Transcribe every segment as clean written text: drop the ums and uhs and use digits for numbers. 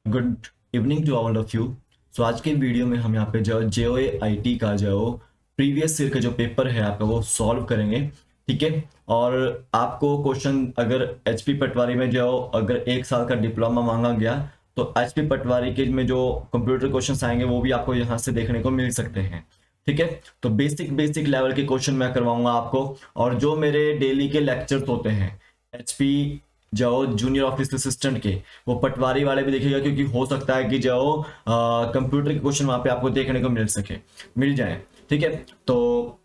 Good evening to all of you. So आज के video में हम यहाँ पे जो JOAIT का जो प्रीवियस ईयर का जो पेपर है आपका वो सॉल्व करेंगे। ठीक है। और आपको क्वेश्चन अगर HP पटवारी में जो अगर 1 साल का डिप्लोमा मांगा गया तो HP पटवारी के में जो कंप्यूटर क्वेश्चन आएंगे वो भी आपको यहाँ से देखने को मिल सकते हैं। ठीक है। तो बेसिक बेसिक लेवल के क्वेश्चन मैं करवाऊंगा आपको। और जो मेरे डेली के लेक्चर्स होते हैं HP जो जूनियर ऑफिस असिस्टेंट के, वो पटवारी वाले भी देखेगा, क्योंकि हो सकता है कि जो कंप्यूटर के क्वेश्चन वहां पे आपको देखने को मिल जाए। ठीक है। तो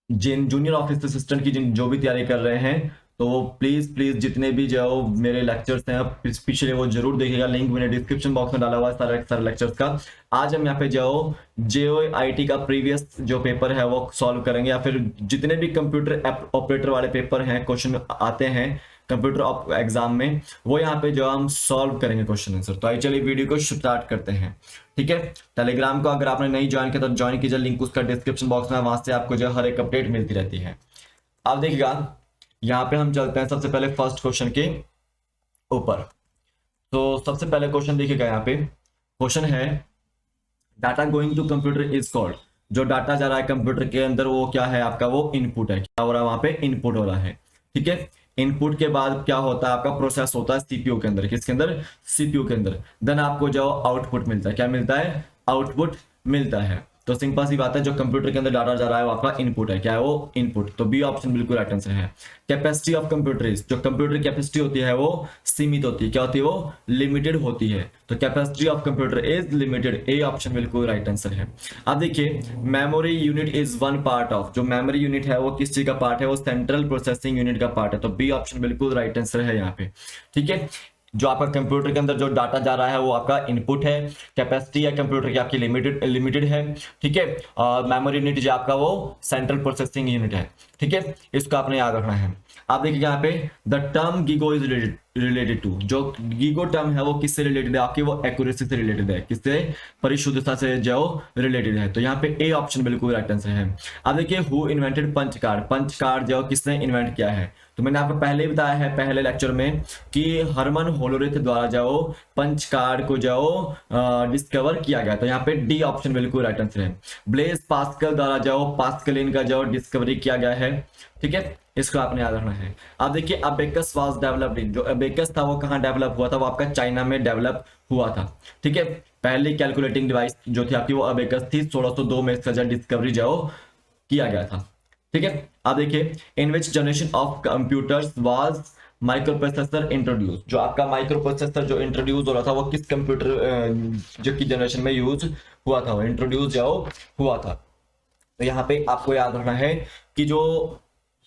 जिन जूनियर ऑफिस असिस्टेंट की जिन जो भी तैयारी कर रहे हैं तो वो प्लीज प्लीज जितने भी जो मेरे लेक्चर्स हैं पिछले वो जरूर देखिएगा। लिंक मैंने डिस्क्रिप्शन बॉक्स में डाला हुआ है सारे सारे लेक्चर्स का। आज हम यहाँ पे जो JOAIT का प्रीवियस जो पेपर है वो सॉल्व करेंगे, या फिर जितने भी कंप्यूटर ऑपरेटर वाले पेपर हैं क्वेश्चन आते हैं कंप्यूटर एग्जाम में, वो यहाँ पे जो हम सॉल्व करेंगे क्वेश्चन आंसर। तो आइए चलिए वीडियो को स्टार्ट करते हैं। ठीक है। टेलीग्राम को अगर आपने नहीं ज्वाइन किया तो ज्वाइन कीजिए, लिंक उसका डिस्क्रिप्शन बॉक्स में, वहां से आपको जो हर एक अपडेट मिलती रहती है। आप देखिएगा यहाँ पे हम चलते हैं सबसे पहले फर्स्ट क्वेश्चन के ऊपर। तो सबसे पहले क्वेश्चन देखिएगा, यहाँ पे क्वेश्चन है data going to computer is called. जो डाटा जा रहा है कंप्यूटर के अंदर वो क्या है आपका, वो इनपुट है। क्या हो रहा है वहां पे, इनपुट हो रहा है। ठीक है। इनपुट के बाद क्या होता है आपका, प्रोसेस होता है सीपीयू के अंदर। किसके अंदर, सीपीयू के अंदर। देन आपको जो आउटपुट मिलता है, क्या मिलता है, आउटपुट मिलता है। तो सिंपल सी बात है, जो कंप्यूटर के अंदर डाटा जा रहा है वो आपका इनपुट है। क्या है वो, इनपुट। तो बी ऑप्शन बिल्कुल राइट आंसर है। कैपेसिटी ऑफ कंप्यूटर इज, जो कंप्यूटर कैपेसिटी होती है वो सीमित होती है। क्या होती है, वो लिमिटेड होती है। तो capacity of computer is limited, A option बिल्कुल राइट आंसर है। अब देखिए memory unit is one part of, जो मेमोरी यूनिट है वो किस चीज का पार्ट है, वो सेंट्रल प्रोसेसिंग यूनिट का पार्ट है। तो बी ऑप्शन बिल्कुल राइट आंसर है यहाँ पे। ठीक है। जो आपका कंप्यूटर के अंदर जो डाटा जा रहा है वो आपका इनपुट है। कैपेसिटी है कंप्यूटर की आपकी लिमिटेड है। ठीक है। मेमोरी यूनिट जो आपका वो सेंट्रल प्रोसेसिंग यूनिट है। ठीक है। इसको आपने याद रखना है। आप देखिए यहाँ पे the term GIGO is related to, जो गीगो टर्म है वो किससे रिलेटेड है आपकी, वो एक्यूरेसी से रिलेटेड है। किससे, परिशुद्धता से जो रिलेटेड है। तो यहाँ पे ए ऑप्शन बिल्कुल राइट आंसर है। अब देखिए who invented punch card, punch card जो किसने इन्वेंट किया है। तो मैंने आपको पहले ही बताया है पहले लेक्चर में कि हरमन होलोरिथ द्वारा जो पंच कार्ड को जो डिस्कवर किया गया। तो यहाँ पे डी ऑप्शन बिल्कुल राइट आंसर है। ब्लेज पास्कल द्वारा जो पास्कलिन का जो डिस्कवरी किया गया है। ठीक है। इसको आपने याद रखना है। अब देखिए अबेकस वाज डेवलप्ड इन, जो अबेकस था वो कहाँ डेवलप हुआ था, वो आपका चाइना में डेवलप हुआ था। ठीक है। पहली कैलकुलेटिंग डिवाइस जो थी आपकी वो अबेकस थी। 1602 में इसका जो डिस्कवरी जो किया गया था। ठीक है। अब देखिए in which generation of computers was microprocessor introduce, जो आपका माइक्रो प्रोसेसर जो इंट्रोड्यूस हो रहा था वो किस कंप्यूटर जो की जनरेशन में यूज हुआ था, वो इंट्रोड्यूस जो हुआ था। तो यहाँ पे आपको याद रखना है कि जो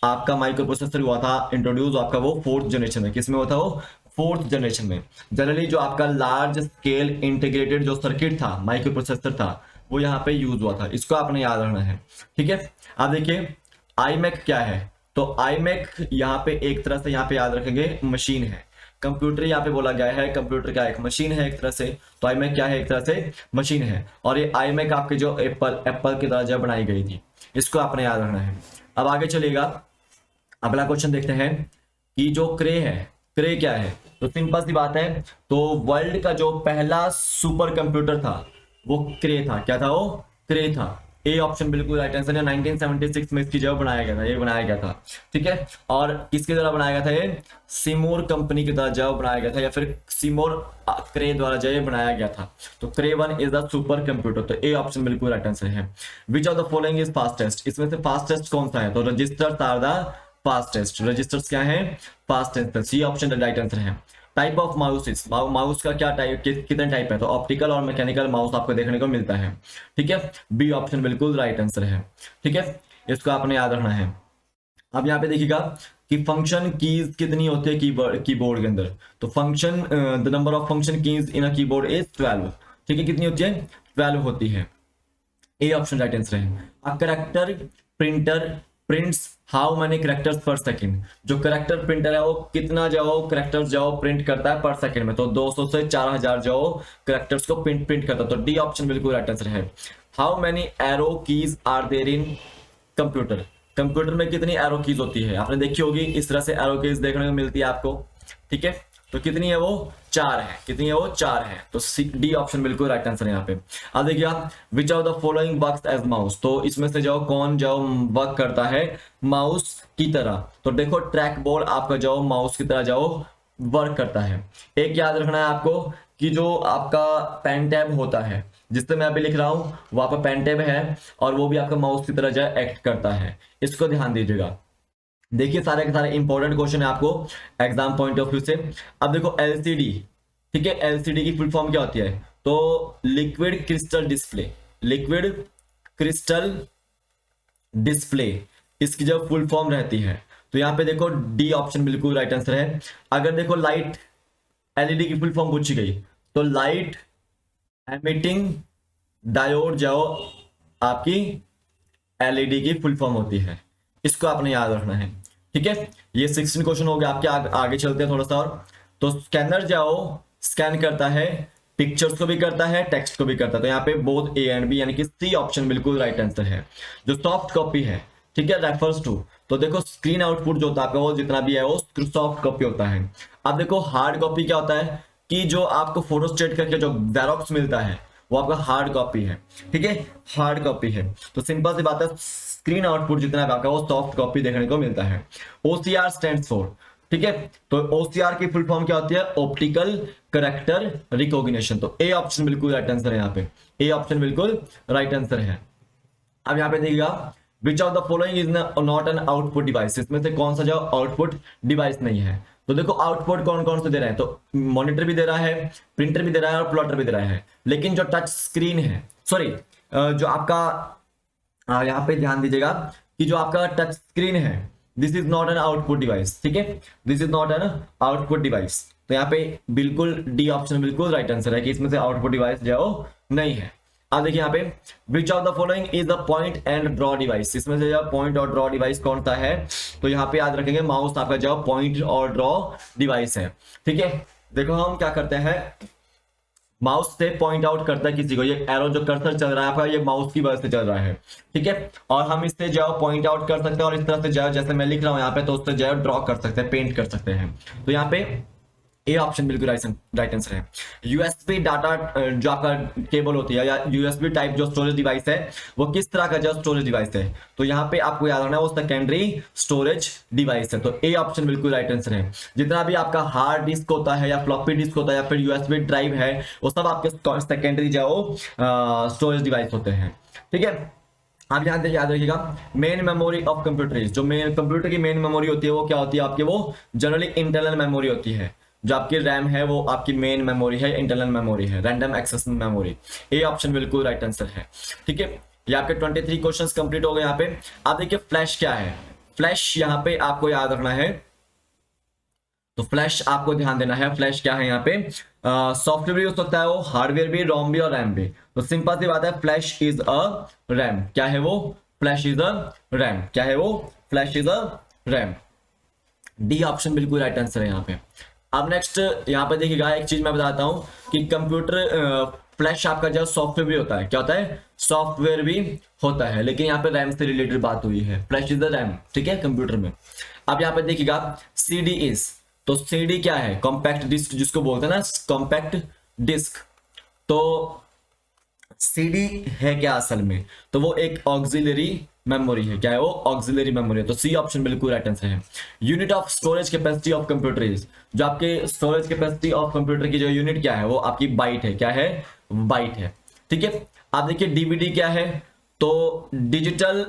आपका माइक्रो प्रोसेसर हुआ था इंट्रोड्यूस आपका वो 4th जनरेशन में। किसमें हुआ था, वो 4th जनरेशन में। जनरली जो आपका लार्ज स्केल इंटीग्रेटेड जो सर्किट था माइक्रो प्रोसेसर था वो यहाँ पे यूज हुआ था। इसको आपने याद रखना है। ठीक है। अब देखिए iMac क्या है, तो iMac यहाँ पे एक तरह से यहाँ पे याद रखेंगे मशीन है। कंप्यूटर यहाँ पे बोला गया है, कंप्यूटर क्या एक मशीन है एक तरह से। तो iMac क्या है, एक तरह से मशीन है। और ये iMac आपके जो एप्पल की तरह जब बनाई गई थी, इसको आपने याद रखना है। अब आगे चलिएगा, अगला क्वेश्चन देखते हैं कि जो क्रे है, क्रे क्या है। तो सिंपल सी बात है, तो वर्ल्ड का जो पहला सुपर कंप्यूटर था वो क्रे था। क्या था वो, क्रे था। ए ऑप्शन बिल्कुल राइट आंसर है। 1976 में इसकी जगह बनाया गया था, ये बनाया गया था। ठीक है। और किसके द्वारा बनाया गया था, ये सिमोर कंपनी की द्वारा जब बनाया गया था, या फिर सिमोर क्रे द्वारा जब बनाया गया था। तो Cray 1 is the super computer. तो ए ऑप्शन बिल्कुल राइट आंसर है। Which of the following is fastest, इसमें से फास्टेस्ट कौन सा है, तो registers are the fastest. Registers क्या है, fastest. C option right answer है। टाइप ऑफ माउस, माउस का क्या टाइप, कितने टाइप है, तो ऑप्टिकल और मैकेनिकल माउस आपको देखने को मिलता है। ठीक है। बी ऑप्शन बिल्कुल राइट आंसर है। ठीक है। इसको आपने याद रखना है। अब यहाँ पे देखिएगा कि फंक्शन कीज कितनी होती है कीबोर्ड के अंदर। तो function the number of function keys in a keyboard is 12। ठीक है। कितनी होती है, 12 होती है। ए ऑप्शन राइट आंसर है। A character printer prints how many characters पर सेकंड, जो करेक्टर प्रिंटर है वो कितना जो करेक्टर्स जो प्रिंट करता है पर सेकंड में। तो 200 से 4000 जो करेक्टर्स को प्रिंट करता है। तो डी ऑप्शन बिल्कुल राइट आंसर है। How many arrow keys are there in computer, computer में कितनी एरो कीज होती है, आपने देखी होगी इस तरह से एरो कीज देखने को मिलती है आपको। ठीक है। तो कितनी है वो 4 है, कितनी है वो 4 है। तो डी ऑप्शन बिल्कुल राइट आंसर है यहाँ पे। अब देखिए आप, which of the following works as mouse, तो इसमें से जो कौन जो वर्क करता है माउस की तरह, तो देखो ट्रैक बॉल आपका जो माउस की तरह जो वर्क करता है। एक याद रखना है आपको कि जो आपका पेन टैब होता है जिससे मैं अभी लिख रहा हूं वो आपका पेन टैब है और वो भी आपका माउस की तरह जो एक्ट करता है, इसको ध्यान दीजिएगा। देखिए सारे के सारे इंपॉर्टेंट क्वेश्चन है आपको एग्जाम पॉइंट ऑफ व्यू से। अब देखो एलसीडी, ठीक है, एलसीडी की फुल फॉर्म क्या होती है, तो liquid crystal display, liquid crystal display इसकी जब फुल फॉर्म रहती है। तो यहाँ पे देखो डी ऑप्शन बिल्कुल राइट आंसर है। अगर देखो लाइट एलईडी की फुल फॉर्म पूछी गई तो लाइट एमिटिंग डायोड जो आपकी एलईडी की फुल फॉर्म होती है, इसको आपने याद रखना है, ठीक है। ये 16 क्वेश्चन हो गया आपके। आगे चलते हैं थोड़ा सा और। तो स्कैनर जाओ स्कैन करता है पिक्चर्स को भी करता है टेक्स्ट को भी करता है, तो यहाँ पे बोथ ए एंड बी यानी कि सी ऑप्शन बिल्कुल राइट आंसर है। जो सॉफ्ट कॉपी है, ठीक है, रेफर्स टू, तो देखो स्क्रीन आउटपुट जो होता है आपका वो जितना भी है वो सॉफ्ट कॉपी होता है। अब देखो हार्ड कॉपी क्या होता है कि जो आपको फोटोस्टेट करके जो जेरॉक्स मिलता है वो आपका हार्ड कॉपी है, ठीक है, हार्ड कॉपी है। तो सिंपल सी बात है, स्क्रीन आउटपुट जितना है आपका वो सॉफ्ट कॉपी देखने को मिलता है। OCR स्टैंड्स फॉर, ठीक है, तो OCR की फुल फॉर्म क्या होती है, ऑप्टिकल कैरेक्टर रिकॉग्निशन। तो ए ऑप्शन बिल्कुल राइट आंसर है यहाँ पे, ए ऑप्शन बिल्कुल राइट आंसर है। अब यहाँ पे देखिएगा विच of the following is not an output device, इसमें से कौन सा जो आउटपुट डिवाइस नहीं है। तो देखो आउटपुट कौन कौन से दे रहे हैं, तो मॉनिटर भी दे रहा है, प्रिंटर भी दे रहा है और प्लॉटर भी दे रहा है। लेकिन जो टच स्क्रीन है, सॉरी जो आपका यहाँ पे ध्यान दीजिएगा कि जो आपका टच स्क्रीन है this is not an output device, ठीक है, this is not an output device. तो यहाँ पे बिल्कुल डी ऑप्शन बिल्कुल राइट आंसर है कि इसमें से आउटपुट डिवाइस जो नहीं है। अब देखिए यहाँ पे विच of the following is the point and draw device, इसमें से जो पॉइंट और ड्रॉ डिवाइस कौन सा है, तो यहाँ पे याद रखेंगे माउस आपका जो पॉइंट और ड्रॉ डिवाइस है, ठीक है। देखो हम क्या करते हैं, माउस से पॉइंट आउट करता है किसी को, ये एरो जो कर्सर चल रहा है आपका ये माउस की वजह से चल रहा है, ठीक है, और हम इससे जो पॉइंट आउट कर सकते हैं और इस तरह से जो जैसे मैं लिख रहा हूँ यहाँ पे तो उससे जो ड्रॉ कर सकते हैं, पेंट कर सकते हैं। तो यहाँ पे ए ऑप्शन बिल्कुल राइट आंसर है। यूएसबी डाटा जो आपका केबल होती है या यूएसबी टाइप जो स्टोरेज डिवाइस है वो किस तरह का जो स्टोरेज डिवाइस है, तो यहाँ पे आपको याद रखना है वो सेकेंडरी स्टोरेज डिवाइस है। तो ए ऑप्शन बिल्कुल राइट आंसर है। जितना भी आपका हार्ड डिस्क होता है या फ्लॉपी डिस्क होता है या फिर यूएसबी ड्राइव है वो सब आपके सेकेंडरी जो स्टोरेज डिवाइस होते हैं, ठीक है। आप यहाँ याद रखिएगा मेन मेमोरी ऑफ कंप्यूटर, जो मेन कंप्यूटर की मेन मेमोरी होती है वो क्या होती है आपकी, वो जनरली इंटरनल मेमोरी होती है। जो आपकी रैम है वो आपकी मेन मेमोरी है, इंटरनल मेमोरी है, random access memory. A option बिल्कुल राइट आंसर है, ठीक है। ये आपके 23 क्वेश्चंस कंप्लीट हो गए यहाँ पे। आप देखिए फ्लैश क्या है, फ्लैश यहाँ पे आपको याद रखना है, तो फ्लैश आपको ध्यान देना है। फ्लैश क्या है यहाँ पे, सॉफ्टवेयर भी हो सकता है वो, हार्डवेयर भी, रोम भी और रैम भी। तो सिंपल सी बात है फ्लैश इज अ रैम, क्या है वो, फ्लैश इज अ रैम, क्या है वो, flash is a RAM. D option बिल्कुल राइट आंसर है यहाँ पे। अब नेक्स्ट यहाँ पे देखिएगा एक चीज मैं बताता हूँ कि कंप्यूटर फ्लैश आपका जो सॉफ्टवेयर भी होता है, क्या होता है, सॉफ्टवेयर भी होता है, लेकिन यहाँ पे रैम से रिलेटेड बात हुई है, फ्लैश इज द रैम, ठीक है, कंप्यूटर में। अब यहाँ पे देखिएगा CD इज, तो CD क्या है, कॉम्पैक्ट डिस्क जिसको बोलते हैं ना, कॉम्पैक्ट डिस्क। तो CD है क्या असल में, तो वो एक ऑक्सिलरी मेमोरी है, क्या है वो, ऑक्सिलरी मेमोरी है। तो सी ऑप्शन बिल्कुल राइट आंसर है। Unit of storage capacity of computer is, जो आपके स्टोरेज कैपेसिटी ऑफ कंप्यूटर की जो यूनिट क्या है वो आपकी बाइट है, क्या है, बाइट है, ठीक है। आप देखिए डीवीडी क्या है, तो डिजिटल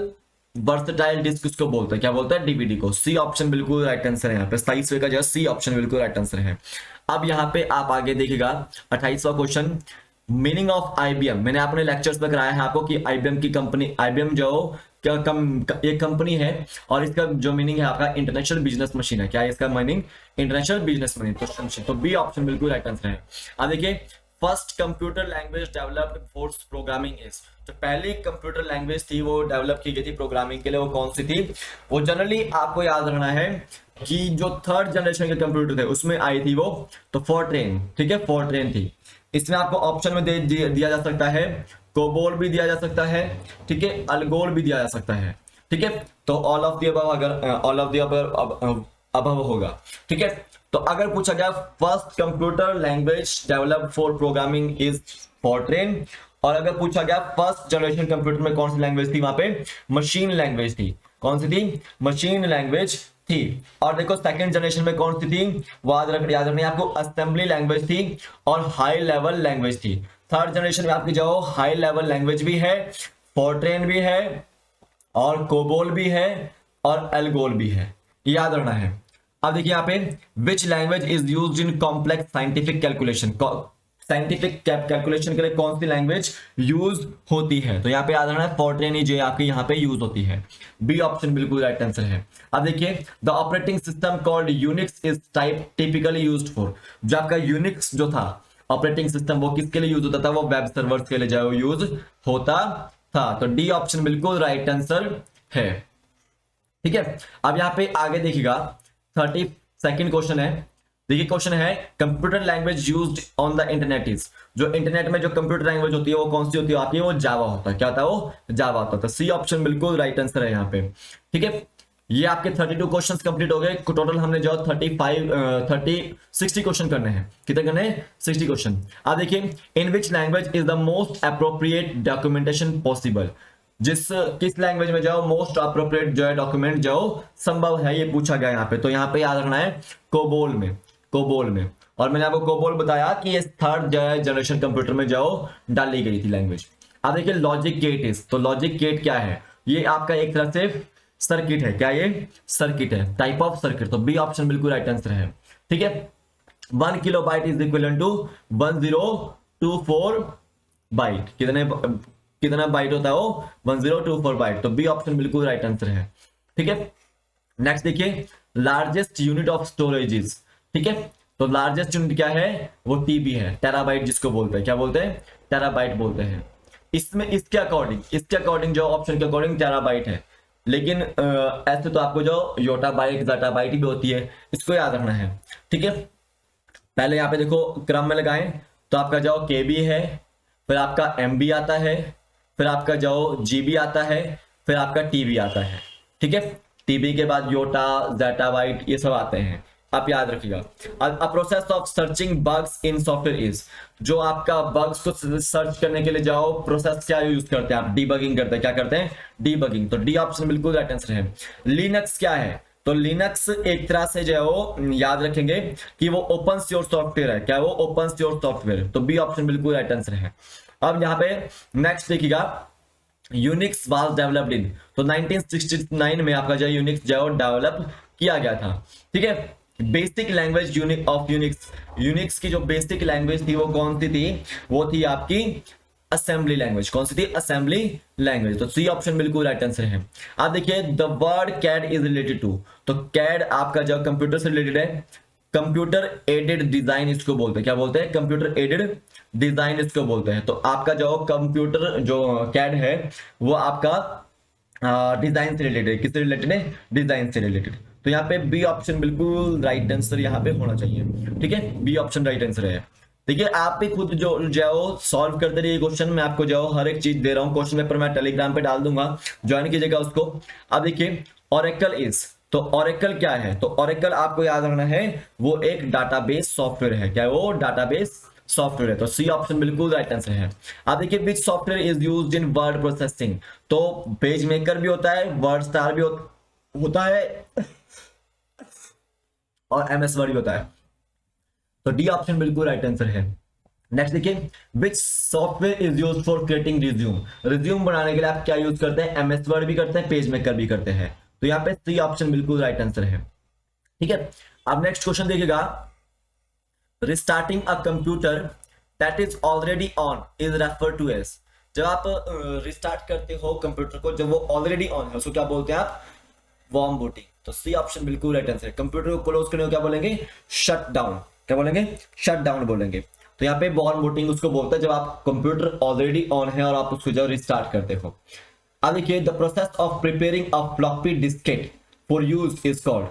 वर्सटाइल डिस्क उसको बोलते हैं, क्या बोलता है, डीवीडी को। सी ऑप्शन बिल्कुल राइट आंसर है यहाँ पे, 27वें का जो सी ऑप्शन बिल्कुल राइट आंसर है। अब यहाँ पे आप आगे देखिएगा 28वां क्वेश्चन, मीनिंग ऑफ IBM। मैंने अपने लेक्चर्स में कराया है आपको कि IBM की कंपनी, IBM जो एक कंपनी है और इसका जो मीनिंग है आपका इंटरनेशनल बिजनेस मशीन है, क्या है इसका मीनिंग, इंटरनेशनल बिजनेस मशीन। तो बी ऑप्शन बिल्कुल राइट आंसर है। अब देखिए first computer language developed for programming is, जो पहली कंप्यूटर लैंग्वेज थी वो डेवलप की गई थी प्रोग्रामिंग के लिए, वो कौन सी थी, वो जनरली आपको याद रखना है कि जो थर्ड जनरेशन के कंप्यूटर थे उसमें आई थी वो, तो फोर्ट्रेन, ठीक है, फोर्ट्रेन थी। इसमें आपको ऑप्शन में दिया जा सकता है, कोबोल भी दिया जा सकता है, ठीक है, अल्गोल भी दिया जा सकता है, ठीक है। तो ऑल ऑफ द अबव, अगर ऑल ऑफ द अबव होगा, ठीक है। तो अगर पूछा गया first computer language develop for programming is Fortran, और अगर पूछा गया फर्स्ट जनरेशन कंप्यूटर में कौन सी लैंग्वेज थी, वहां पे मशीन लैंग्वेज थी। कौन सी थी? मशीन लैंग्वेज थी। और देखो सेकंड जनरेशन में कौन सी थी, याद रखनी आपको, असेंबली लैंग्वेज थी और हाई लेवल लैंग्वेज थी। थर्ड जनरेशन में आपकी जाओ हाई लेवल लैंग्वेज भी है, फॉरट्रेन भी है, और कोबोल भी है, और एल्गोल भी है, याद रखना है। अब देखिए यहाँ पे विच language is used in complex scientific calculation, scientific calculation के लिए कौन सी लैंग्वेज यूज होती है, तो यहाँ पे याद रखना है फॉरट्रेन ही जो आपकी यहाँ पे यूज होती है। बी ऑप्शन बिल्कुल राइट आंसर है। अब देखिए the operating system called Unix is type typically used for, जो आपका यूनिक्स जो था ऑपरेटिंग सिस्टम वो किसके लिए यूज होता था, वो वेब सर्वर्स के लिए जो यूज होता था। तो डी ऑप्शन बिल्कुल राइट आंसर है। ठीक है, अब यहाँ पे आगे देखिएगा 32nd क्वेश्चन है। देखिए क्वेश्चन है computer language used on the internet is, जो इंटरनेट में जो कंप्यूटर लैंग्वेज होती है वो कौन सी होती है आपकी, वो जावा होता है। क्या होता है वो? जावा होता है। तो सी ऑप्शन बिल्कुल राइट आंसर है यहाँ पे। ठीक है, ये आपके 32 क्वेश्चंस कंप्लीट हो गए। टोटल हमने जो 60 क्वेश्चन करने हैं। कितने करने हैं? 60 क्वेश्चन। अब देखिए in which language is the most appropriate documentation possible, किस लैंग्वेज में जाओ मोस्ट अप्रोप्रिएट जो है डॉक्यूमेंट जाओ संभव है, ये पूछा गया यहाँ पे। तो यहाँ पे याद रखना है कोबोल में, कोबोल में। और मैंने आपको कोबोल बताया कि ये थर्ड जनरेशन कंप्यूटर में जाओ डाली गई थी लैंग्वेज। अब देखिए लॉजिक गेट इज, तो लॉजिक गेट क्या है, ये आपका एक तरह से सर्किट है। क्या ये? सर्किट है, टाइप ऑफ सर्किट। तो बी ऑप्शन बिल्कुल राइट आंसर है। ठीक है, 1 kilobyte is equal to 1024 byte. कितना बाइट होता है वो? 1024 बाइट। तो बी ऑप्शन बिल्कुल राइट आंसर है। ठीक है, नेक्स्ट देखिए largest unit of storage is. ठीक है, तो लार्जेस्ट यूनिट क्या है, वो टीबी है, टेराबाइट जिसको बोलते हैं। क्या बोलते हैं? टेराबाइट बोलते हैं। इसमें इसके अकॉर्डिंग जो ऑप्शन के अकॉर्डिंग टेराबाइट है, लेकिन ऐसे तो आपको जो योटाबाइट ज़ेटाबाइट भी होती है, इसको याद रखना है। ठीक है, पहले यहाँ पे देखो क्रम में लगाएं तो आपका जो केबी है, फिर आपका एमबी आता है, फिर आपका जो जीबी आता है, फिर आपका टीबी आता है। ठीक है, टीबी के बाद योटा, ज़ेटाबाइट ये सब आते हैं, आप याद रखिएगा। A process of searching bugs in software is, जो आपका बग्स को सर्च करने के लिए जाओ प्रोसेस क्या यूज करते हैं आप? डीबगिंग करते हैं। क्या करते हैं? डीबगिंग। तो डी ऑप्शन बिल्कुल राइट आंसर है। लिनक्स क्या है? तो लिनक्स एक तरह से जो है वो याद रखेंगे कि वो ओपन सोर्स सॉफ्टवेयर है। क्या वो? Open source software. तो बी ऑप्शन बिल्कुल राइट आंसर है। अब यहाँ पे नेक्स्ट देखिएगा यूनिक्स वाज डेवलप्ड इन, तो 1969 में आपका जो यूनिक्स जो डेवलप किया गया था। ठीक है, बेसिक लैंग्वेज यूनिक्स की जो बेसिक लैंग्वेज थी वो कौन सी थी? वो थी आपकी असेंबली लैंग्वेज। कौन सी थी? Assembly language. तो सी ऑप्शन बिल्कुल राइट आंसर है। आप देखिए the word CAD is related to, तो कैड आपका जो कंप्यूटर से रिलेटेड है, कंप्यूटर एडेड डिजाइन इसको बोलते हैं। क्या बोलते हैं? कंप्यूटर एडेड डिजाइन इसको बोलते हैं। तो आपका जो कंप्यूटर जो कैड है वो आपका डिजाइन से रिलेटेड है। किससे रिलेटेड है? डिजाइन से रिलेटेड। तो यहाँ पे बी ऑप्शन बिल्कुल राइट आंसर यहाँ पे होना चाहिए। ठीक है, बी ऑप्शन राइट आंसर है। देखिए आप भी खुद जो जाओ सॉल्व करते रहिए क्वेश्चन, मैं आपको जाओ हर एक चीज दे रहा हूँ क्वेश्चन पेपर, मैं टेलीग्राम पे डाल दूंगा, ज्वाइन कीजिएगा उसको। अब देखिए ऑरेकल इज, तो ऑरेकल क्या है? तो ऑरेकल आपको याद रखना है वो एक डाटाबेस सॉफ्टवेयर है। क्या वो? डाटाबेस सॉफ्टवेयर है। तो सी ऑप्शन बिल्कुल राइट आंसर है। अब देखिए विच software is used in word processing, तो पेज मेकर भी होता है, वर्ड स्टार भी होता है, और एमएस वर्ड भी होता है। तो डी ऑप्शन बिल्कुल राइट आंसर है। नेक्स्ट देखिए विच software is used for creating resume बनाने के लिए आप क्या यूज करते हैं? एमएस वर्ड भी करते हैं, पेज मेकर भी करते हैं। तो यहाँ पे सी ऑप्शन बिल्कुल राइट आंसर है। ठीक है, अब नेक्स्ट क्वेश्चन देखिएगा restarting a computer that is already on is refer to as, जब आप रिस्टार्ट करते हो कंप्यूटर को जब वो ऑलरेडी ऑन है उसको क्या बोलते हैं आप? Warm booting. तो सी ऑप्शन बिल्कुल राइट आंसर है। कंप्यूटर को क्लोज करने को क्या बोलेंगे? Shut down. क्या बोलेंगे? शट डाउन बोलेंगे। तो यहाँ पे वार्म बूटिंग उसको बोलते हैं जब आप कंप्यूटर ऑलरेडी ऑन है और आप उसको जब रिस्टार्ट करते हो। अब देखिए the process of preparing a floppy Diskit for use is called,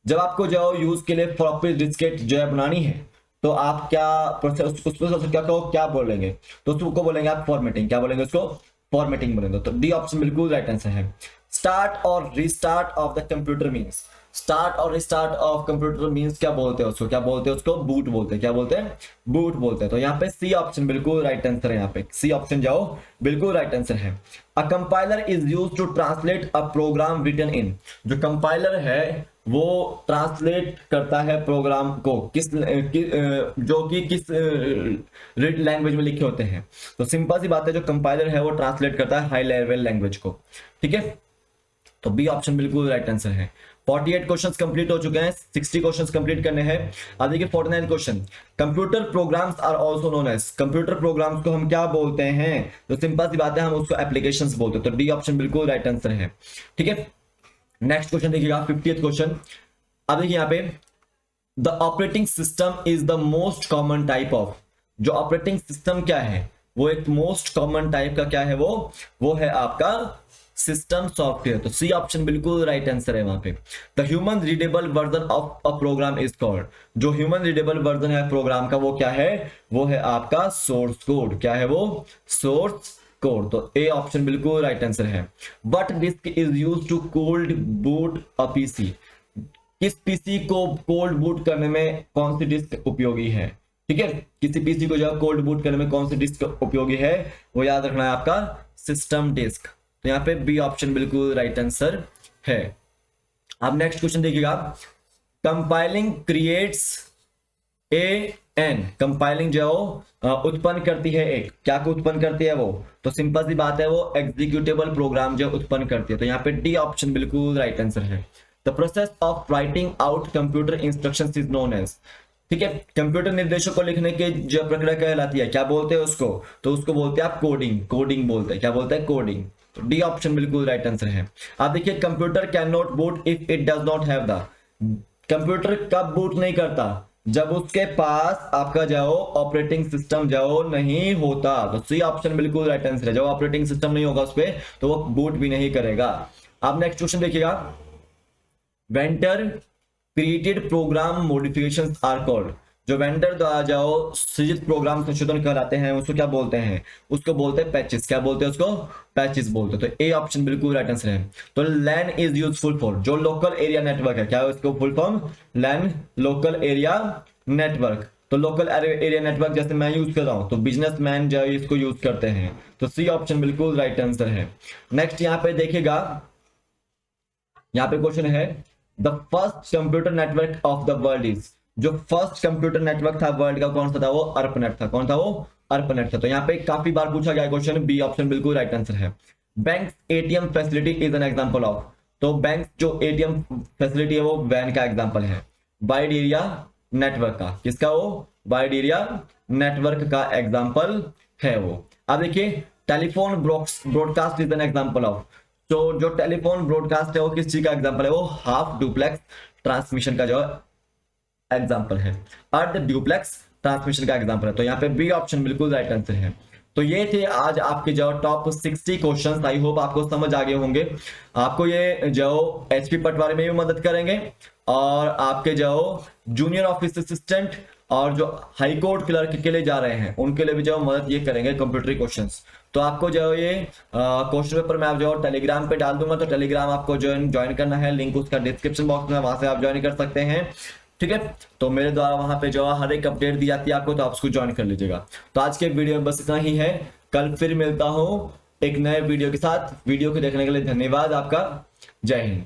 जब आपको जो यूज के लिए फ्लॉपी डिस्केट जो है बनानी है तो आप क्या प्रोसेस उस प्रोसेस क्या कहो क्या बोलेंगे? तो उसको बोलेंगे आप फॉर्मेटिंग। क्या बोलेंगे उसको? फॉर्मेटिंग बोलेंगे। तो डी ऑप्शन बिल्कुल राइट आंसर है। स्टार्ट और restart of the computer means, start और रिस्टार्ट ऑफ कंप्यूटर मींस क्या बोलते हैं उसको, क्या बोलते हैं उसको, बूट बोलते हैं, क्या बोलते हैं, बूट बोलते हैं। तो यहाँ पे सी ऑप्शन बिल्कुल राइट आंसर है, यहाँ पे सी ऑप्शन जाओ, बिल्कुल राइट आंसर है। A compiler is used to translate a program written in, जो कंपाइलर है वो ट्रांसलेट करता है प्रोग्राम को जो कि किस लैंग्वेज में लिखे होते हैं। तो सिंपल सी बात है, जो कंपाइलर है वो ट्रांसलेट करता है हाई लेवल लैंग्वेज को, ठीक है। तो बी ऑप्शन बिल्कुल राइट आंसर है। 48 क्वेश्चंस कंप्लीट हो चुके हैं, 60 क्वेश्चंस कंप्लीट करने हैं। अब देखिए 49 question, computer programs are also known as, computer programs को हम क्या बोलते हैं, तो सिंपल सी बात है हम उसको एप्लीकेशंस बोलते हैं। तो डी ऑप्शन बिल्कुल राइट आंसर है, ठीक है। नेक्स्ट क्वेश्चन देखिएगा 50th क्वेश्चन। अब देखिए यहाँ पे the operating system is the most common type of, जो ऑपरेटिंग सिस्टम क्या है, वो एक मोस्ट कॉमन टाइप का क्या है, वो है आपका सिस्टम सॉफ्टवेयर। तो सी ऑप्शन बिल्कुल राइट आंसर है वहां पे। The human readable version of a program is called, जो ह्यूमन रीडेबल वर्जन है प्रोग्राम का वो क्या है, वो है आपका सोर्स कोड। क्या है वो, सोर्स कोड। तो ए ऑप्शन बिल्कुल राइट आंसर है। But disk is used to cold boot a PC, किस पीसी को कोल्ड बूट करने में कौन सी डिस्क उपयोगी है, ठीक है। किसी पीसी को जो कोल्ड बूट करने में कौन सी डिस्क उपयोगी है, वो याद रखना है आपका सिस्टम डिस्क। तो यहाँ पे बी ऑप्शन बिल्कुल राइट आंसर है। अब नेक्स्ट क्वेश्चन देखिएगा, compiling creates a an, compiling जो उत्पन्न करती है एक, क्या को उत्पन्न करती है वो, तो सिंपल सी बात है वो एग्जीक्यूटेबल प्रोग्राम जो उत्पन्न करती है। तो यहाँ पे डी ऑप्शन बिल्कुल राइट आंसर है। The process of writing out computer instructions is known as, ठीक है। कंप्यूटर निर्देशों को लिखने की जो प्रक्रिया कहलाती है, क्या बोलते हैं उसको, तो उसको बोलते हैं आप कोडिंग, कोडिंग बोलते हैं, क्या बोलते हैं, कोडिंग। तो डी ऑप्शन बिल्कुल राइट आंसर है। आप देखिए computer can not boot if it does not have the, computer कब बूट नहीं करता, जब उसके पास आपका जाओ ऑपरेटिंग सिस्टम जाओ नहीं होता। तो सी ऑप्शन बिल्कुल राइट आंसर है, जब ऑपरेटिंग सिस्टम नहीं होगा उस पर तो वो बूट भी नहीं करेगा। आप नेक्स्ट क्वेश्चन देखिएगा, vendor created program modifications are called, जो वेंडर द्वारा जाओ सृजित प्रोग्राम संशोधन कराते हैं उसको क्या बोलते हैं, उसको बोलते हैं पैचेस, क्या बोलते हैं उसको, पैचेस बोलते हैं। तो ए ऑप्शन बिल्कुल राइट आंसर है। तो लैन इज यूजफुल फॉर, जो लोकल एरिया नेटवर्क है, क्या है उसको फुल फॉर्म, लैन लोकल एरिया नेटवर्क। तो लोकल एरिया नेटवर्क जैसे मैं यूज कर रहा हूं तो बिजनेसमैन जो है इसको यूज करते हैं। तो सी ऑप्शन बिल्कुल राइट आंसर है। नेक्स्ट यहाँ पे देखिएगा, यहाँ पे क्वेश्चन है the first computer network of the world is, जो फर्स्ट कंप्यूटर नेटवर्क था वर्ल्ड का कौन सा था, वो अर्पनेट था। कौन था वो, अर्पनेट था। तो यहाँ पे काफी बार पूछा गया क्वेश्चन, बी ऑप्शन बिल्कुल राइट आंसर है। Bank ATM facility is an example of, तो बैंक जो एटीएम फैसिलिटी है वो वैन का एग्जांपल है। वाइड एरिया नेटवर्क का, किसका, वो वाइड एरिया नेटवर्क का एग्जांपल है वो। अब देखिए telephone broadcast is an example of, तो जो टेलीफोन ब्रॉडकास्ट है वो किस चीज का एग्जांपल है, वो हाफ डुप्लेक्स ट्रांसमिशन का जो एग्जांपल है, अर्ध ड्यूप्लेक्स ट्रांसमिशन का एग्जांपल है। तो यहाँ पे बी ऑप्शन बिल्कुल राइट आंसर है। तो ये थे आज आपके जो टॉप 60 क्वेश्चंस, आई होप आपको समझ आ गए होंगे। आपको ये जो एचपी पटवारी में भी मदद करेंगे और आपके जो जूनियर ऑफिस असिस्टेंट और जो हाई कोर्ट क्लर्क के लिए जा रहे हैं उनके लिए भी जो मदद ये करेंगे कंप्यूटरी क्वेश्चंस। तो आपको जो ये क्वेश्चन पेपर मैं आप जो टेलीग्राम पे डाल दूंगा, तो टेलीग्राम आपको ज्वाइन करना है, लिंक उसका डिस्क्रिप्शन बॉक्स में, वहां से आप ज्वाइन कर सकते हैं, ठीक है। तो मेरे द्वारा वहां पे जो हर एक अपडेट दी जाती है आपको, तो आप उसको ज्वाइन कर लीजिएगा। तो आज के वीडियो में बस इतना ही है, कल फिर मिलता हूं एक नए वीडियो के साथ। वीडियो को देखने के लिए धन्यवाद आपका, जय हिंद।